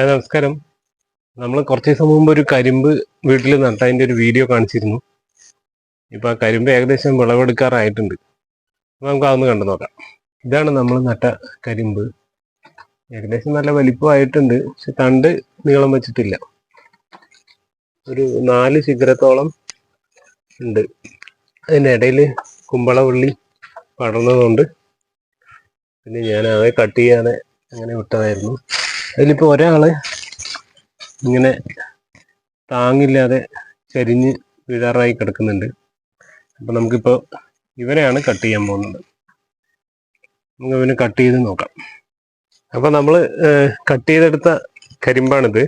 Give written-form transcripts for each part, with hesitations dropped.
നമസ്കാരം. നമ്മൾ കുറച്ച് ദിവസം മുമ്പ് ഒരു കരിമ്പ് വീട്ടിൽ നട്ടതിൻ്റെ ഒരു വീഡിയോ കാണിച്ചിരുന്നു. ഇപ്പം ആ കരിമ്പ് ഏകദേശം വിളവെടുക്കാറായിട്ടുണ്ട്. അപ്പം നമുക്ക് അതൊന്ന് കണ്ടു നോക്കാം. ഇതാണ് നമ്മൾ നട്ട കരിമ്പ്. ഏകദേശം നല്ല വലിപ്പമായിട്ടുണ്ട്, പക്ഷെ തണ്ട് നീളം വെച്ചിട്ടില്ല. ഒരു 4 ശിഖരത്തോളം ഉണ്ട്. അതിനിടയിൽ കുമ്പളവള്ളി പടർന്നതുകൊണ്ട് പിന്നെ ഞാൻ അത് കട്ട് ചെയ്യാതെ അങ്ങനെ വിട്ടതായിരുന്നു. അതിലിപ്പോൾ ഒരാള് ഇങ്ങനെ താങ്ങില്ലാതെ ചരിഞ്ഞ് വീഴാറായി കിടക്കുന്നുണ്ട്. അപ്പം നമുക്കിപ്പോൾ ഇവനെയാണ് കട്ട് ചെയ്യാൻ പോകുന്നത്. നമുക്ക് ഇവന് കട്ട് ചെയ്ത് നോക്കാം. അപ്പം നമ്മൾ കട്ട് ചെയ്തെടുത്ത കരിമ്പാണിത്.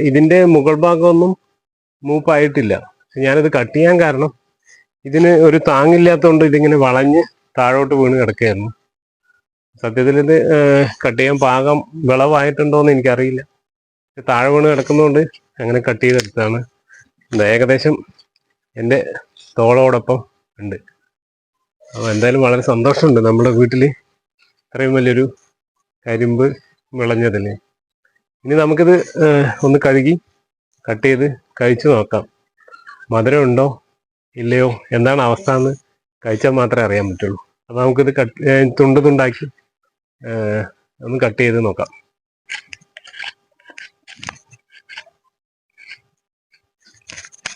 ഇതിൻ്റെ മുകൾ ഭാഗമൊന്നും മൂപ്പായിട്ടില്ല. ഞാനിത് കട്ട് ചെയ്യാൻ കാരണം ഇതിന് ഒരു താങ്ങില്ലാത്തതുകൊണ്ട് ഇതിങ്ങനെ വളഞ്ഞ് താഴോട്ട് വീണ് കിടക്കുകയായിരുന്നു. സത്യത്തിൽ ഇത് കട്ട് ചെയ്യാൻ പാകം വിളവായിട്ടുണ്ടോയെന്ന് എനിക്കറിയില്ല. താഴെ വീണ് കിടക്കുന്നതുകൊണ്ട് അങ്ങനെ കട്ട് ചെയ്തെടുത്തതാണ്. ഏകദേശം എൻ്റെ തോളോടൊപ്പം ഉണ്ട്. അപ്പോൾ എന്തായാലും വളരെ സന്തോഷമുണ്ട് നമ്മുടെ വീട്ടിൽ ഇത്രയും വലിയൊരു കരിമ്പ് വിളഞ്ഞതിൽ. ഇനി നമുക്കിത് ഒന്ന് കഴുകി കട്ട് ചെയ്ത് കഴിച്ചു നോക്കാം. മധുരം ഉണ്ടോ ഇല്ലയോ എന്താണ് അവസ്ഥ എന്ന് കഴിച്ചാൽ മാത്രമേ അറിയാൻ പറ്റുള്ളൂ. അപ്പോൾ നമുക്കിത് തുണ്ട് തുണ്ടാക്കി ഒന്ന് കട്ട് ചെയ്ത് നോക്കാം.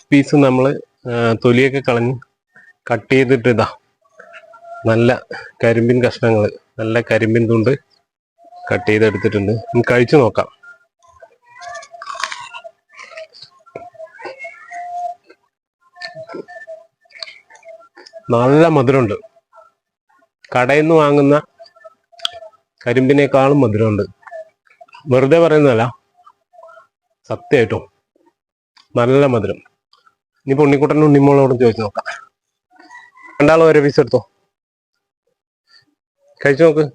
പീസ് നമ്മൾ തൊലിയൊക്കെ കളഞ്ഞ് കട്ട് ചെയ്തിട്ട് ഇതാ നല്ല കരിമ്പിൻ കഷ്ണങ്ങൾ, നല്ല കരിമ്പിൻ തുണ്ട് കട്ട് ചെയ്തെടുത്തിട്ടുണ്ട്. നമുക്ക് കഴിച്ചു നോക്കാം. നല്ല മധുരമുണ്ട്. കടയിൽ നിന്ന് വാങ്ങുന്ന കരിമ്പിനേക്കാളും മധുരമുണ്ട്. വെറുതെ പറയുന്നതല്ല, സത്യമായിട്ടും നല്ല മധുരം. ഇനിയിപ്പോൾ ഉണ്ണിക്കുട്ടനും ഉണ്ണിമോളോടും ചോദിച്ചു നോക്കാം. രണ്ടാളും ഓരോ പീസ് എടുത്തോ, കഴിച്ചു നോക്ക്.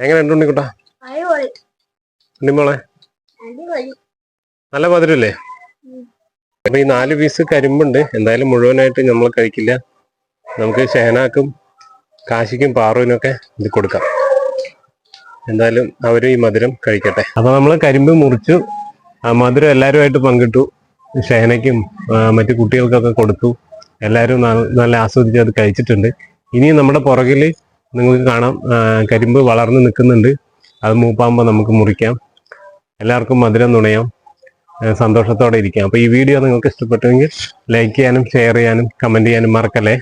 എങ്ങനെയുണ്ട് ഉണ്ണിക്കുട്ട, ഉണ്ണിമോളെ? നല്ല മധുരല്ലേ? അപ്പൊ ഈ 4 പീസ് കരിമ്പുണ്ട്. എന്തായാലും മുഴുവനായിട്ട് നമ്മൾ കഴിക്കില്ല. നമുക്ക് ഷെഹനാക്കും കാശിക്കും പാറുവിനൊക്കെ ഇത് കൊടുക്കാം. എന്തായാലും അവരും ഈ മധുരം കഴിക്കട്ടെ. അപ്പൊ നമ്മൾ കരിമ്പ് മുറിച്ചു, ആ മധുരം എല്ലാവരുമായിട്ട് പങ്കിട്ടു. ഷെഹനയ്ക്കും മറ്റു കുട്ടികൾക്കൊക്കെ കൊടുത്തു. എല്ലാവരും നല്ല ആസ്വദിച്ച് അത് കഴിച്ചിട്ടുണ്ട്. ഇനിയും നമ്മുടെ പുറകിൽ നിങ്ങൾക്ക് കാണാം കരിമ്പ് വളർന്ന് നിൽക്കുന്നുണ്ട്. അത് മൂപ്പാകുമ്പോൾ നമുക്ക് മുറിക്കാം. എല്ലാവർക്കും മധുരം നുണയാം, സന്തോഷത്തോടെ ഇരിക്കാം. അപ്പോൾ ഈ വീഡിയോ നിങ്ങൾക്ക് ഇഷ്ടപ്പെട്ടുവെങ്കിൽ ലൈക്ക് ചെയ്യാനും ഷെയർ ചെയ്യാനും കമൻറ്റ് ചെയ്യാനും മറക്കല്ലേ.